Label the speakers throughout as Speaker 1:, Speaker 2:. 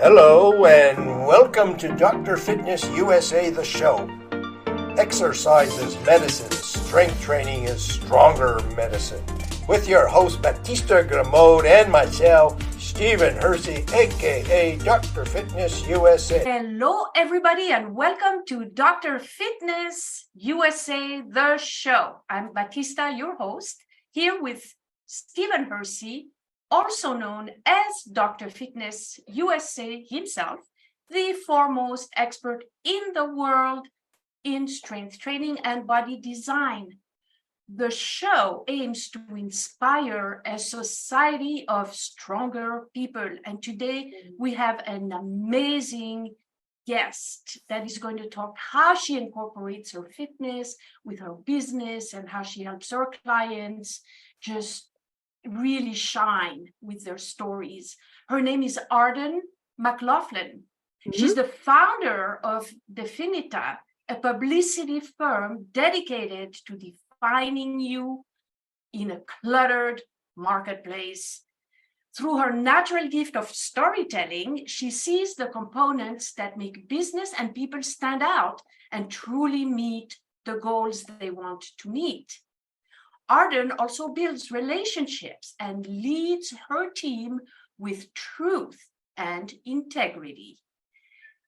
Speaker 1: Hello and welcome to Dr. Fitness USA, the show. Exercise is medicine, strength training is stronger medicine. With your host Batista Gramode and myself, Stephen Hersey, aka Dr. Fitness USA.
Speaker 2: Hello everybody and welcome to Dr. Fitness USA, the show. I'm Batista, your host, here with Stephen Hersey, also known as Dr. Fitness USA himself, the foremost expert in the world in strength training and body design. The show aims to inspire a society of stronger people. And today we have an amazing guest that is going to talk how she incorporates her fitness with her business and how she helps her clients just really shine with their stories. Her name is Arden McLaughlin. She's the founder of Definita, a publicity firm dedicated to defining you in a cluttered marketplace. Through her natural gift of storytelling, she sees the components that make business and people stand out and truly meet the goals they want to meet. Arden also builds relationships and leads her team with truth and integrity.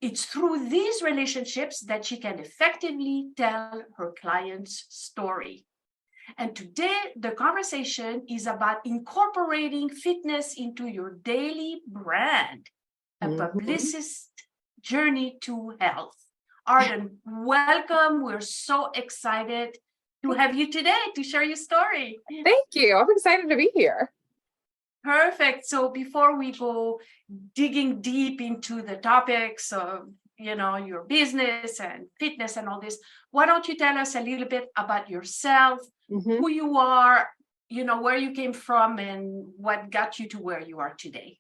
Speaker 2: It's through these relationships that she can effectively tell her client's story. And today, the conversation is about incorporating fitness into your daily brand, a publicist journey to health. Arden, welcome. We're so excited to have you today to share your story.
Speaker 3: Thank you. I'm excited to be here.
Speaker 2: Perfect. So before we go digging deep into the topics of, your business and fitness and all this, why don't you tell us a little bit about yourself, who you are, where you came from and what got you to where you are today?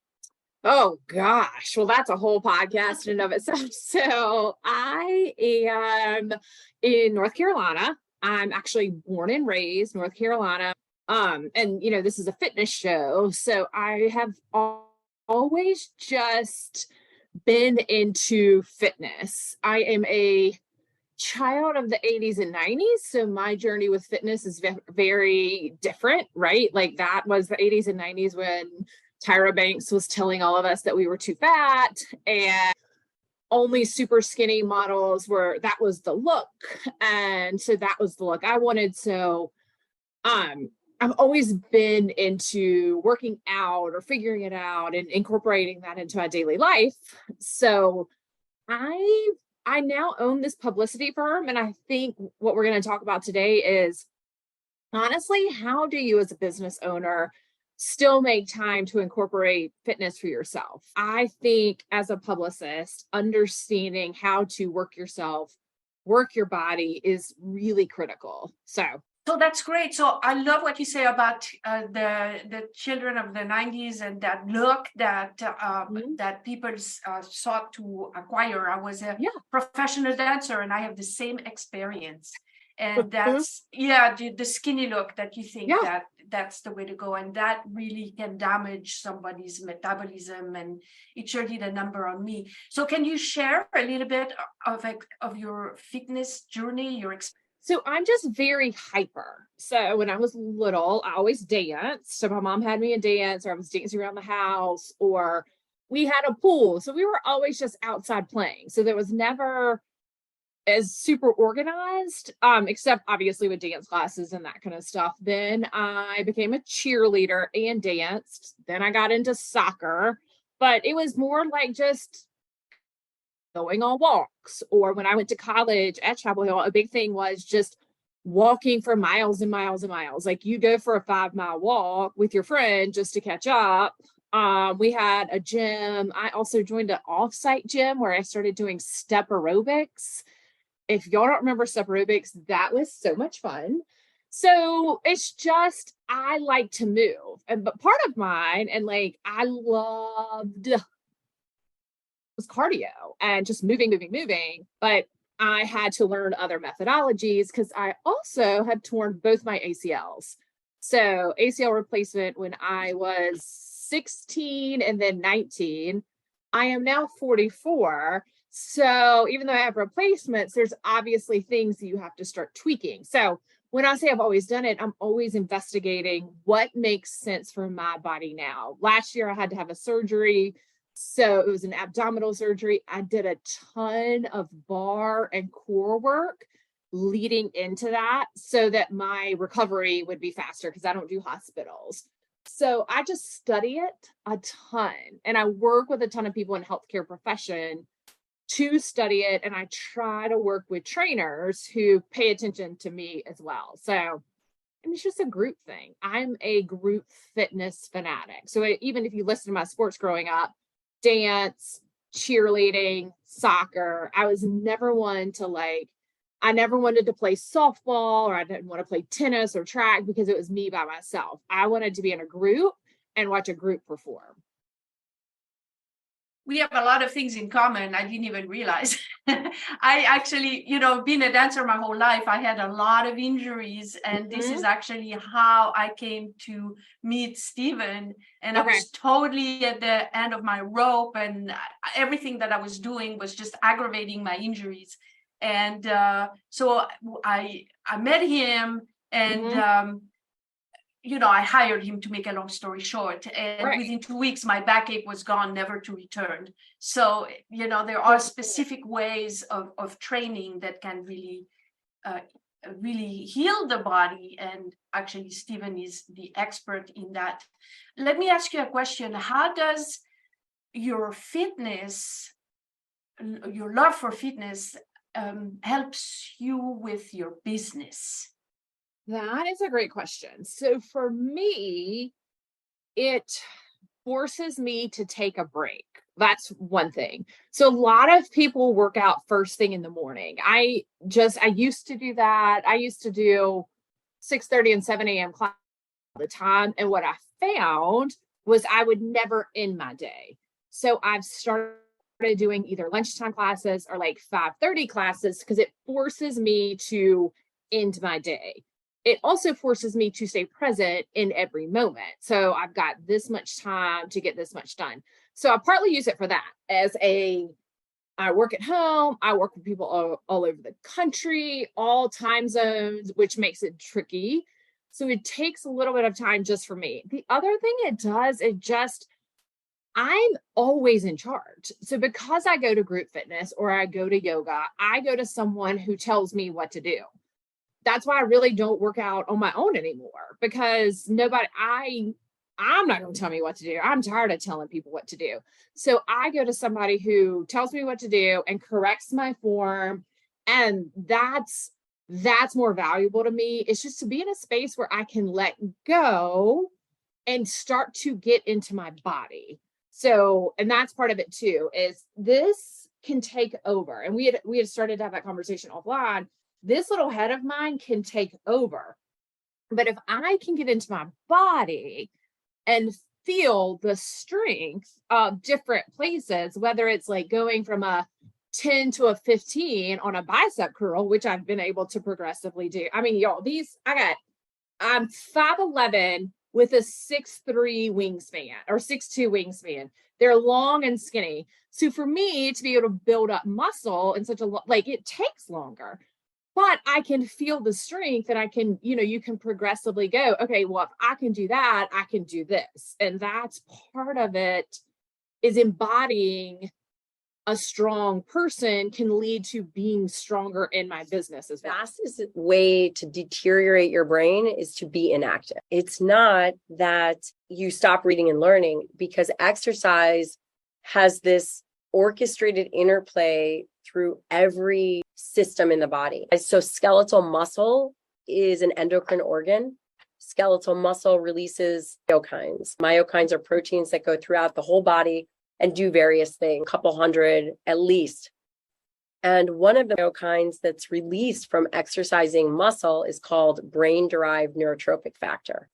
Speaker 3: Oh gosh. Well, that's a whole podcast in and of itself. So I am in North Carolina. I'm actually born and raised North Carolina. And this is a fitness show. So I have always just been into fitness. I am a child of the 80s and 90s. So my journey with fitness is very different, right? Like that was the 80s and 90s when Tyra Banks was telling all of us that we were too fat and only super skinny models that was the look. And so that was the look I wanted. So I've always been into working out or figuring it out and incorporating that into my daily life. So I now own this publicity firm. And I think what we're going to talk about today is honestly, how do you as a business owner still make time to incorporate fitness for yourself? I think as a publicist, understanding how to work yourself, work your body is really critical. So
Speaker 2: that's great. So I love what you say about the children of the 90s and that look that that people sought to acquire. I was a professional dancer and I have the same experience. And that's, the skinny look that you think that's the way to go. And that really can damage somebody's metabolism. And it sure did a number on me. So can you share a little bit of your fitness journey, your experience?
Speaker 3: So I'm just very hyper. So when I was little, I always danced. So my mom had me in dance, or I was dancing around the house, or we had a pool. So we were always just outside playing. So there was never as super organized, except obviously with dance classes and that kind of stuff. Then I became a cheerleader and danced. Then I got into soccer, but it was more like just going on walks. Or when I went to college at Chapel Hill, a big thing was just walking for miles and miles and miles. Like you go for a 5-mile walk with your friend just to catch up. We had a gym. I also joined an off-site gym where I started doing step aerobics. If y'all don't remember step aerobics, that was so much fun. So it's just, I like to move. But part of mine, and like I loved was cardio and just moving. But I had to learn other methodologies because I also had torn both my ACLs. So ACL replacement when I was 16 and then 19. I am now 44. So even though I have replacements, there's obviously things that you have to start tweaking. So when I say I've always done it, I'm always investigating what makes sense for my body now. Last year, I had to have a surgery. So it was an abdominal surgery. I did a ton of bar and core work leading into that so that my recovery would be faster because I don't do hospitals. So I just study it a ton, and I work with a ton of people in healthcare profession to study it. And I try to work with trainers who pay attention to me as well. So it's just a group thing. I'm a group fitness fanatic. So even if you listen to my sports growing up, dance, cheerleading, soccer, I was never one to I never wanted to play softball, or I didn't want to play tennis or track because it was me by myself. I wanted to be in a group and watch a group perform.
Speaker 2: We have a lot of things in common. I didn't even realize. I actually, being a dancer my whole life, I had a lot of injuries. And this is actually how I came to meet Stephen. And I was totally at the end of my rope, and everything that I was doing was just aggravating my injuries. And so I met him, and I hired him, to make a long story short. And within 2 weeks, my backache was gone, never to return. So, there are specific ways of training that can really heal the body. And actually, Stephen is the expert in that. Let me ask you a question. How does your fitness, your love for fitness, helps you with your business?
Speaker 3: That is a great question. So for me, it forces me to take a break. That's one thing. So a lot of people work out first thing in the morning. I used to do that. I used to do 6:30 and 7 a.m. class all the time. And what I found was I would never end my day. So I've started doing either lunchtime classes or 5:30 classes because it forces me to end my day. It also forces me to stay present in every moment. So I've got this much time to get this much done. So I partly use it for that I work at home. I work with people all over the country, all time zones, which makes it tricky. So it takes a little bit of time just for me. The other thing it does, I'm always in charge. So because I go to group fitness or I go to yoga, I go to someone who tells me what to do. That's why I really don't work out on my own anymore, because I'm not going to tell me what to do. I'm tired of telling people what to do. So I go to somebody who tells me what to do and corrects my form. And that's more valuable to me. It's just to be in a space where I can let go and start to get into my body. So, and that's part of it too, is this can take over. And we had started to have that conversation offline. This little head of mine can take over. But if I can get into my body and feel the strength of different places, whether it's going from a 10 to a 15 on a bicep curl, which I've been able to progressively do. I mean, y'all, I'm 5'11" with a 6'3" wingspan or 6'2" wingspan. They're long and skinny. So for me to be able to build up muscle in such it takes longer, but I can feel the strength, and I can, you can progressively go, okay, well, if I can do that, I can do this. And that's part of it, is embodying a strong person can lead to being stronger in my business as well.
Speaker 4: The fastest way to deteriorate your brain is to be inactive. It's not that you stop reading and learning, because exercise has this orchestrated interplay through every system in the body. So skeletal muscle is an endocrine organ. Skeletal muscle releases myokines. Myokines are proteins that go throughout the whole body and do various things, a couple hundred at least. And one of the myokines that's released from exercising muscle is called brain-derived neurotrophic factor.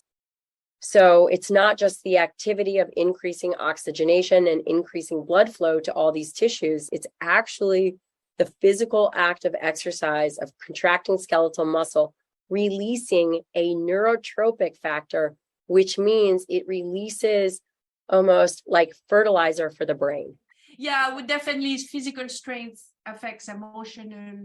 Speaker 4: So it's not just the activity of increasing oxygenation and increasing blood flow to all these tissues. It's actually the physical act of exercise, of contracting skeletal muscle, releasing a neurotropic factor, which means it releases almost like fertilizer for the brain.
Speaker 2: Yeah, well, definitely physical strength affects emotional,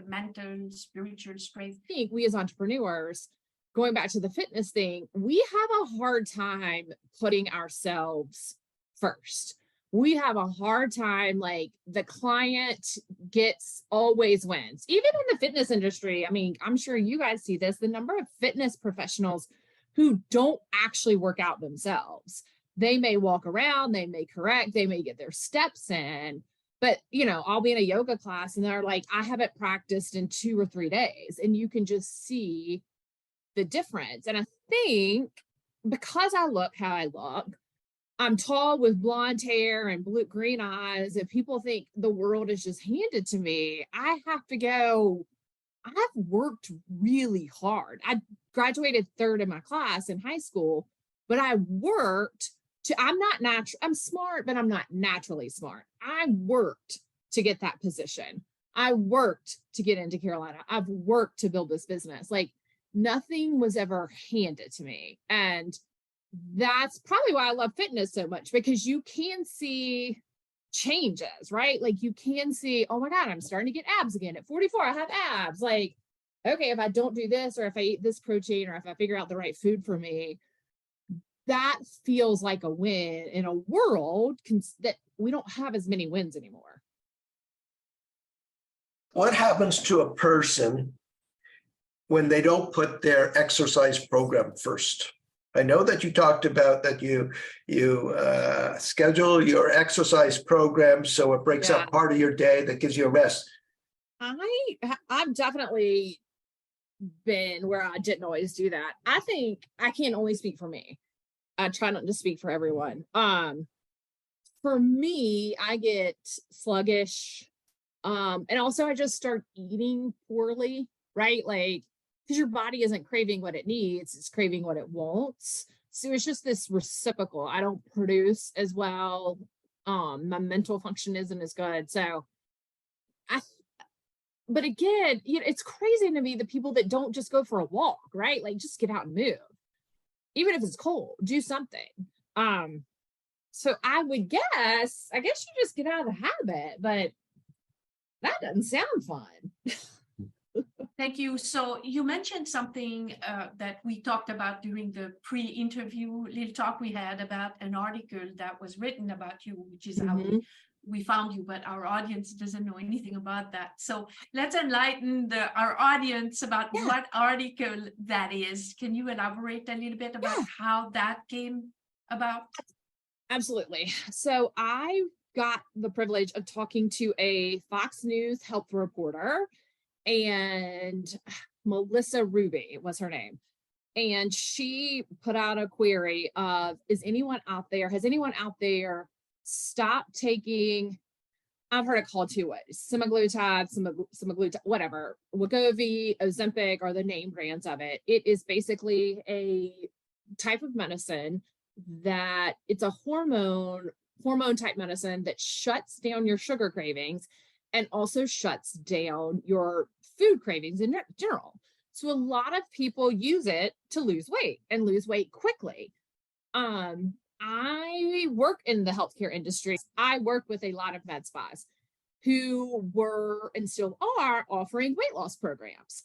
Speaker 2: mental, spiritual strength.
Speaker 3: I think we as entrepreneurs, going back to the fitness thing, we have a hard time putting ourselves first. We have a hard time, like the client gets always wins. Even in the fitness industry, I mean, I'm sure you guys see this, the number of fitness professionals who don't actually work out themselves. They may walk around, they may correct, they may get their steps in, but I'll be in a yoga class and they're like, I haven't practiced in 2 or 3 days. And you can just see the difference. And I think because I look how I look, I'm tall with blonde hair and green eyes, and people think the world is just handed to me. I have to go, I've worked really hard. I graduated 3rd in my class in high school, but I worked I'm not natural. I'm smart, but I'm not naturally smart. I worked to get that position. I worked to get into Carolina. I've worked to build this business. Like nothing was ever handed to me. And that's probably why I love fitness so much, because you can see changes, right? Like you can see, oh my God, I'm starting to get abs again. At 44, I have abs. Like, okay, if I don't do this, or if I eat this protein, or if I figure out the right food for me, that feels like a win in a world that we don't have as many wins anymore.
Speaker 1: What happens to a person when they don't put their exercise program first? I know that you talked about that you schedule your exercise program so it breaks up part of your day, that gives you a rest.
Speaker 3: I've definitely been where I didn't always do that. I think I can only speak for me. I try not to speak for everyone. For me, I get sluggish. And also I just start eating poorly, right? Like, because your body isn't craving what it needs, it's craving what it wants. So it's just this reciprocal. I don't produce as well. My mental function isn't as good. So but again, it's crazy to me, the people that don't just go for a walk, right? Like just get out and move. Even if it's cold, do something. So I guess you just get out of the habit, but that doesn't sound fun.
Speaker 2: Thank you. So you mentioned something that we talked about during the pre-interview little talk we had about an article that was written about you, which is how we found you, but our audience doesn't know anything about that. So let's enlighten our audience about what article that is. Can you elaborate a little bit about how that came about?
Speaker 3: Absolutely. So I got the privilege of talking to a Fox News health reporter, and Melissa Ruby was her name. And she put out a query of, has anyone out there stopped taking, I've heard it called 2 ways, semaglutide, whatever, Wegovy, Ozempic are the name brands of it. It is basically a type of medicine that it's a hormone type medicine that shuts down your sugar cravings and also shuts down your food cravings in general. So a lot of people use it to lose weight and lose weight quickly. I work in the healthcare industry. I work with a lot of med spas who were and still are offering weight loss programs.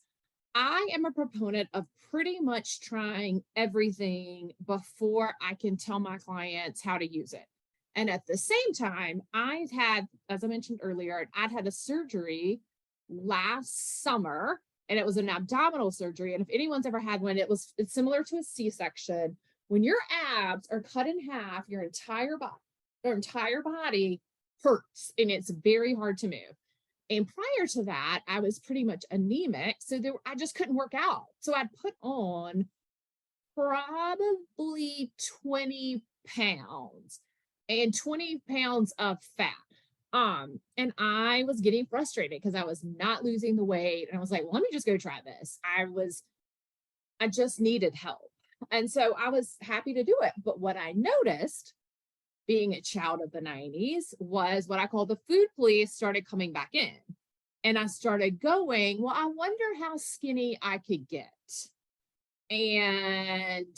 Speaker 3: I am a proponent of pretty much trying everything before I can tell my clients how to use it. And at the same time, I've had, as I mentioned earlier, I'd had a surgery last summer, and it was an abdominal surgery. And if anyone's ever had one, it's similar to a C-section. When your abs are cut in half, your entire body hurts, and it's very hard to move. And prior to that, I was pretty much anemic, so I just couldn't work out. So I'd put on probably 20 pounds and 20 pounds of fat. And I was getting frustrated because I was not losing the weight. And I was like, well, let me just go try this. I just needed help. And so I was happy to do it. But what I noticed, being a child of the 90s, was what I call the food police started coming back in. And I started going, well, I wonder how skinny I could get. And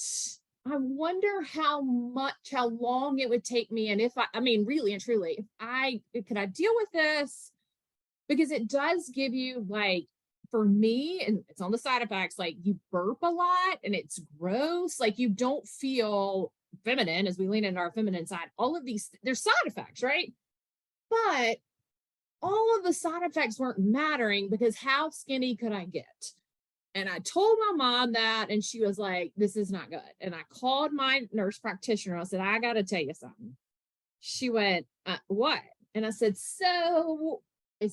Speaker 3: I wonder how long it would take me. And if I mean, really and truly, could I deal with this? Because it does give you, like, for me, and it's on the side effects, like you burp a lot and it's gross. Like you don't feel feminine as we lean into our feminine side. All of these, there's side effects, right? But all of the side effects weren't mattering because how skinny could I get? And I told my mom that, and she was like, this is not good. And I called my nurse practitioner. I said, I got to tell you something. She went, what? And I said, so I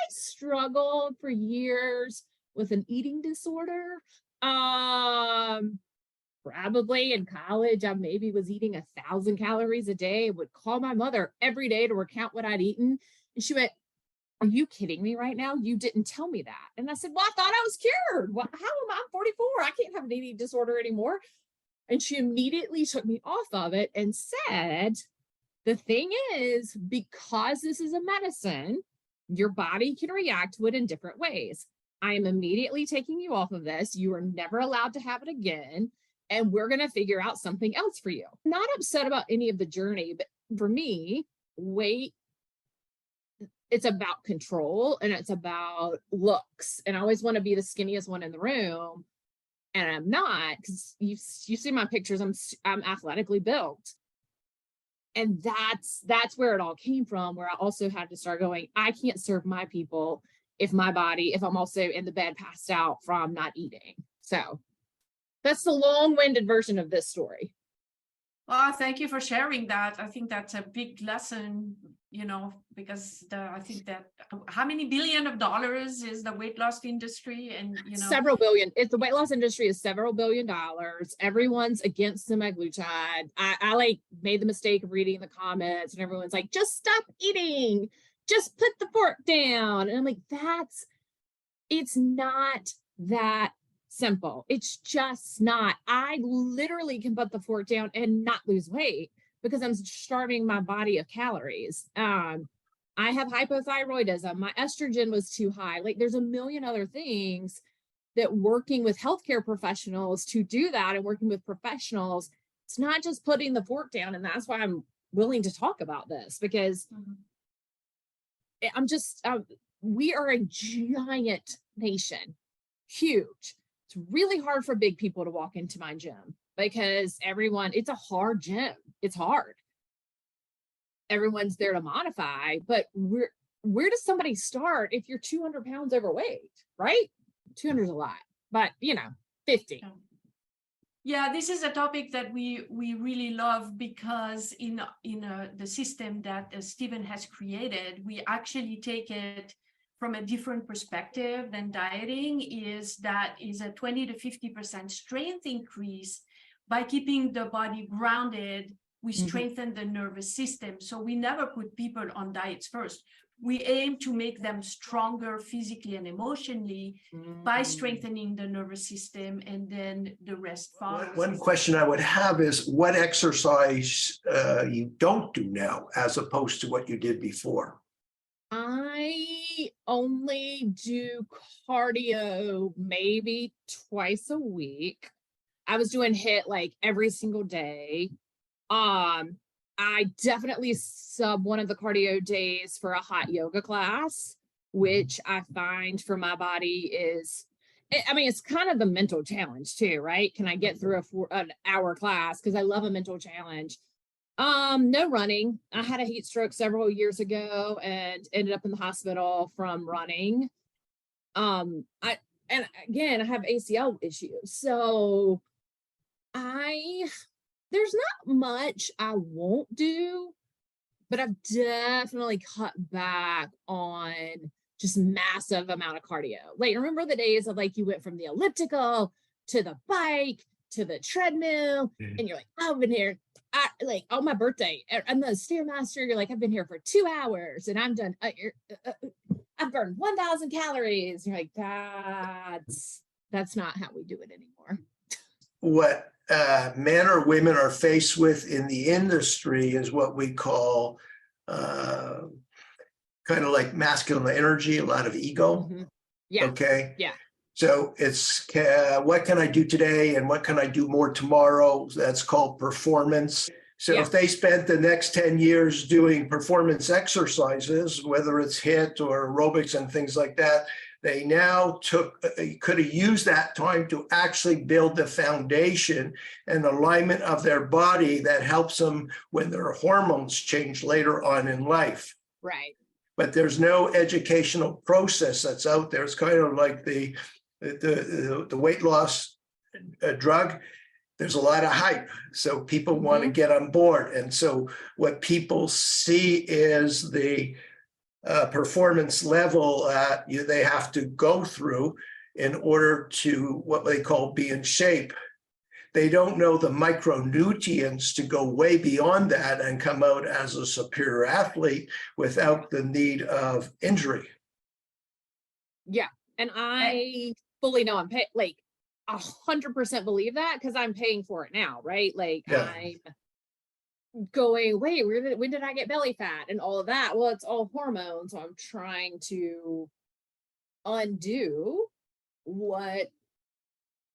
Speaker 3: struggled for years with an eating disorder. Probably in college, I maybe was eating 1,000 calories a day, would call my mother every day to recount what I'd eaten. And she went, are you kidding me right now? You didn't tell me that. And I said, well, I thought I was cured. How am I 44? I can't have an eating disorder anymore. And she immediately took me off of it and said, the thing is, because this is a medicine, your body can react to it in different ways. I am immediately taking you off of this. You are never allowed to have it again. And we're going to figure out something else for you. Not upset about any of the journey, but for me, weight, it's about control and it's about looks. And I always want to be the skinniest one in the room. And I'm not, because you see my pictures, I'm athletically built. And that's where it all came from, where I also had to start going, I can't serve my people if I'm also in the bed passed out from not eating. So that's the long-winded version of this story.
Speaker 2: Well, thank you for sharing that. I think that's a big lesson, because I think that how many billion of dollars is the weight loss industry? And,
Speaker 3: several billion. The weight loss industry is several $billion. Everyone's against semaglutide. I made the mistake of reading the comments and everyone's like, just stop eating. Just put the fork down. And I'm like, it's not that simple. It's just not. I literally can put the fork down and not lose weight because I'm starving my body of calories. I have hypothyroidism. My estrogen was too high. Like there's a million other things that working with healthcare professionals to do that and working with professionals, it's not just putting the fork down. And that's why I'm willing to talk about this because we are a giant nation, huge. It's really hard for big people to walk into my gym because it's a hard gym. It's hard. Everyone's there to modify, but where does somebody start if you're 200 pounds overweight, right? 200 is a lot, but 50.
Speaker 2: Yeah, this is a topic that we really love because in the system that Stephen has created, we actually take it from a different perspective than dieting. Is a 20 to 50% strength increase. By keeping the body grounded, we strengthen the nervous system. So we never put people on diets first. We aim to make them stronger physically and emotionally by strengthening the nervous system, and then the rest follows.
Speaker 1: One question I would have is what exercise you don't do now as opposed to what you did before?
Speaker 3: I only do cardio maybe twice a week. I was doing HIIT like every single day. I definitely sub one of the cardio days for a hot yoga class, which I find for my body it's kind of the mental challenge too, right? Can I get through an hour class? Because I love a mental challenge. No running. I had a heat stroke several years ago and ended up in the hospital from running. I have ACL issues. So there's not much I won't do, but I've definitely cut back on just massive amount of cardio. Like, remember the days of you went from the elliptical to the bike to the treadmill, and you're like, I've been here. On my birthday, I'm the Stairmaster. You're like, I've been here for 2 hours, and I'm done. I've burned 1,000 calories. And you're like, that's not how we do it anymore.
Speaker 1: What men or women are faced with in the industry is what we call kind of like masculine energy, a lot of ego.
Speaker 3: Yeah.
Speaker 1: Okay.
Speaker 3: Yeah.
Speaker 1: So it's what can I do today and what can I do more tomorrow? That's called performance. So if they spent the next 10 years doing performance exercises, whether it's HIIT or aerobics and things like that, they now could have used that time to actually build the foundation and alignment of their body that helps them when their hormones change later on in life.
Speaker 3: Right.
Speaker 1: But there's no educational process that's out there. It's kind of like the weight loss drug. There's a lot of hype, so people want to get on board. And so what people see is the performance level that they have to go through in order to what they call be in shape. They don't know the micronutrients to go way beyond that and come out as a superior athlete without the need of injury.
Speaker 3: Yeah. And I fully know I'm paying, like 100% believe that because I'm paying for it now, right? Like I'm going, wait, when did I get belly fat and all of that? Well, it's all hormones. So I'm trying to undo what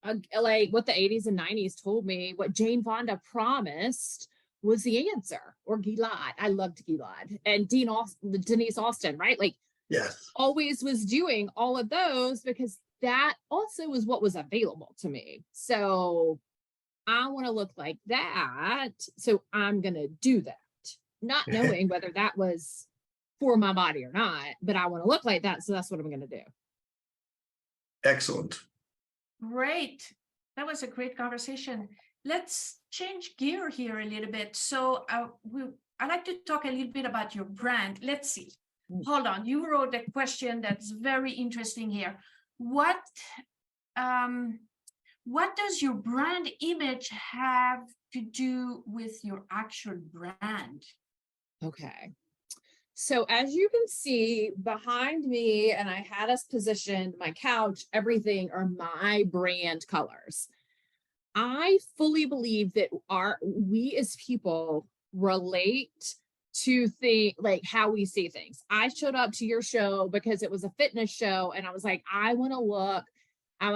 Speaker 3: the 80s and 90s told me, what Jane Fonda promised was the answer, or Gilad. I loved Gilad and Denise Austin, right? Like,
Speaker 1: yes,
Speaker 3: always was doing all of those because that also was what was available to me. So I want to look like that. So I'm going to do that, not knowing whether that was for my body or not, but I want to look like that. So that's what I'm going to do.
Speaker 1: Excellent.
Speaker 2: Great. That was a great conversation. Let's change gear here a little bit. So I'd like to talk a little bit about your brand. Let's see. Hold on. You wrote a question that's very interesting here. What does your brand image have to do with your actual brand?
Speaker 3: Okay. So as you can see behind me, and I had us positioned, my couch, everything are my brand colors. I fully believe that we as people relate to like how we see things. I showed up to your show because it was a fitness show and I was like, I want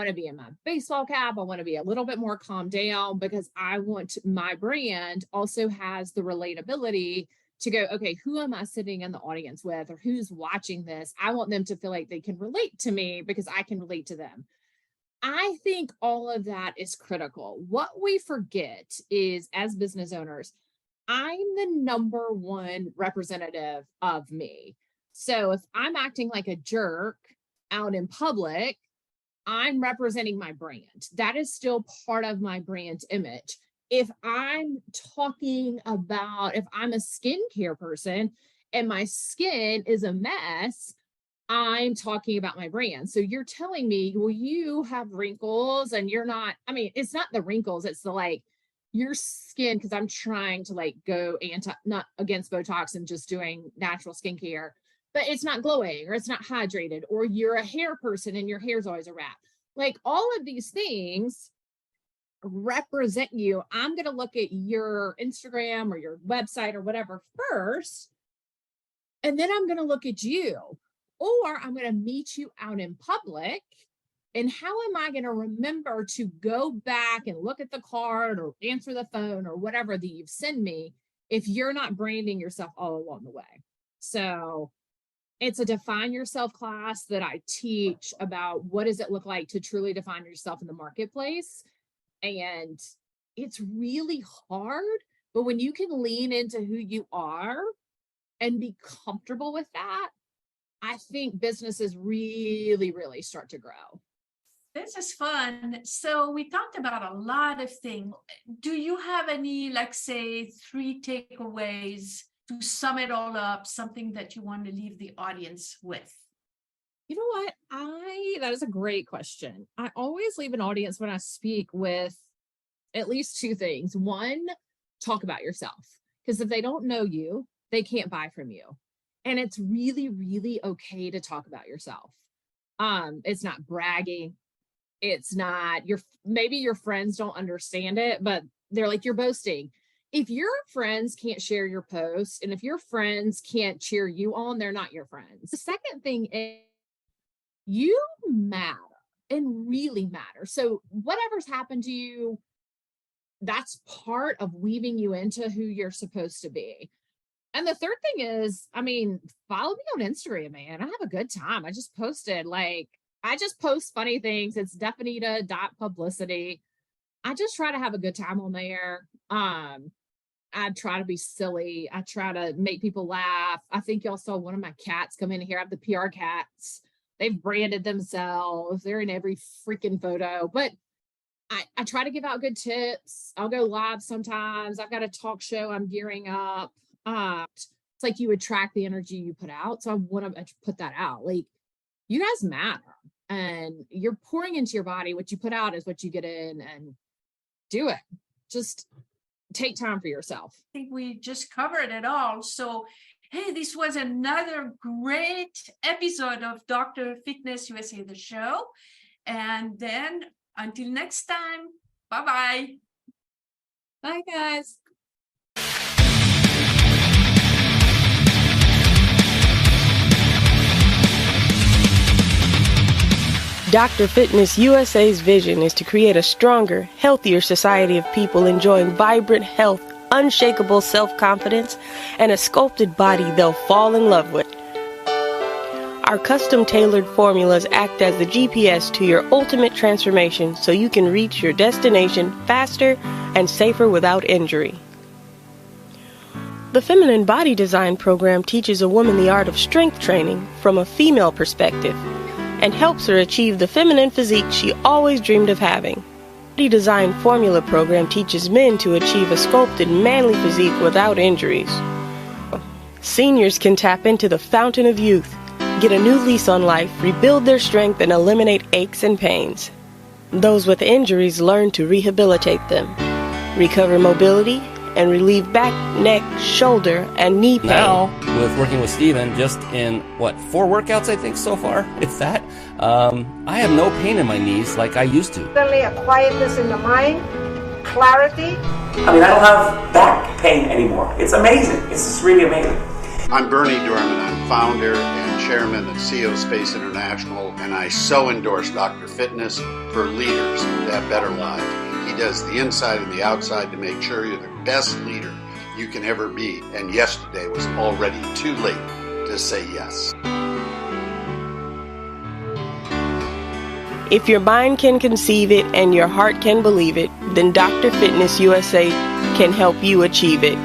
Speaker 3: to be in my baseball cap. I want to be a little bit more calmed down because I want my brand also has the relatability to go, okay, who am I sitting in the audience with, or who's watching this? I want them to feel like they can relate to me because I can relate to them. I think all of that is critical. What we forget is, as business owners, I'm the number one representative of me. So if I'm acting like a jerk out in public, I'm representing my brand. That is still part of my brand image. If I'm talking about, if I'm a skincare person and my skin is a mess, I'm talking about my brand. So you're telling me, well, you have wrinkles and you're not, I mean, it's not the wrinkles, it's the like your skin, because I'm trying to like go not against Botox and just doing natural skincare, but it's not glowing or it's not hydrated, or you're a hair person and your hair's always a wrap. Like all of these things represent you. I'm going to look at your Instagram or your website or whatever first, and then I'm going to look at you, or I'm going to meet you out in public. And how am I going to remember to go back and look at the card or answer the phone or whatever that you've sent me if you're not branding yourself all along the way? So it's a define yourself class that I teach about what does it look like to truly define yourself in the marketplace. And it's really hard, but when you can lean into who you are and be comfortable with that, I think businesses really, really start to grow.
Speaker 2: This is fun. So we talked about a lot of things. Do you have any, like, say, 3 takeaways to sum it all up, something that you want to leave the audience with?
Speaker 3: You know what? That is a great question. I always leave an audience when I speak with at least 2 things. One, talk about yourself. Because if they don't know you, they can't buy from you. And it's really, really okay to talk about yourself. It's not bragging. It's not maybe your friends don't understand it, but they're like, you're boasting. If your friends can't share your post, and if your friends can't cheer you on, they're not your friends. The second thing is you matter. and really matter. So whatever's happened to you, that's part of weaving you into who you're supposed to be. And the third thing is, I mean, follow me on Instagram, man. I have a good time. I just post funny things. It's Definita.publicity. I just try to have a good time on there. I try to be silly. I try to make people laugh. I think y'all saw one of my cats come in here. I have the PR cats. They've branded themselves. They're in every freaking photo. But I try to give out good tips. I'll go live sometimes. I've got a talk show I'm gearing up. It's like you attract the energy you put out. So I want to put that out. Like, you guys matter, and you're pouring into your body. What you put out is what you get in, and do it. Just take time for yourself.
Speaker 2: I think we just covered it all. So, hey, this was another great episode of Dr. Fitness USA, the show. And then until next time, bye-bye.
Speaker 3: Bye, guys.
Speaker 5: Dr. Fitness USA's vision is to create a stronger, healthier society of people enjoying vibrant health, unshakable self-confidence, and a sculpted body they'll fall in love with. Our custom-tailored formulas act as the GPS to your ultimate transformation so you can reach your destination faster and safer without injury. The Feminine Body Design program teaches a woman the art of strength training from a female perspective and helps her achieve the feminine physique she always dreamed of having. The Body Design Formula program teaches men to achieve a sculpted manly physique without injuries. Seniors can tap into the fountain of youth, get a new lease on life, rebuild their strength, and eliminate aches and pains. Those with injuries learn to rehabilitate them, recover mobility, and relieve back, neck, shoulder, and knee pain.
Speaker 6: Now, with working with Steven, just in, 4 workouts, I think, so far, if that, I have no pain in my knees like I used to.
Speaker 7: Suddenly a quietness in the mind, clarity.
Speaker 8: I mean, I don't have back pain anymore. It's amazing. It's just really amazing.
Speaker 9: I'm Bernie Dorman. I'm founder and chairman of CEO Space International, and I so endorse Dr. Fitness for leaders to have better lives. He does the inside and the outside to make sure you're the best leader you can ever be. And yesterday was already too late to say yes.
Speaker 5: If your mind can conceive it and your heart can believe it, then Dr. Fitness USA can help you achieve it.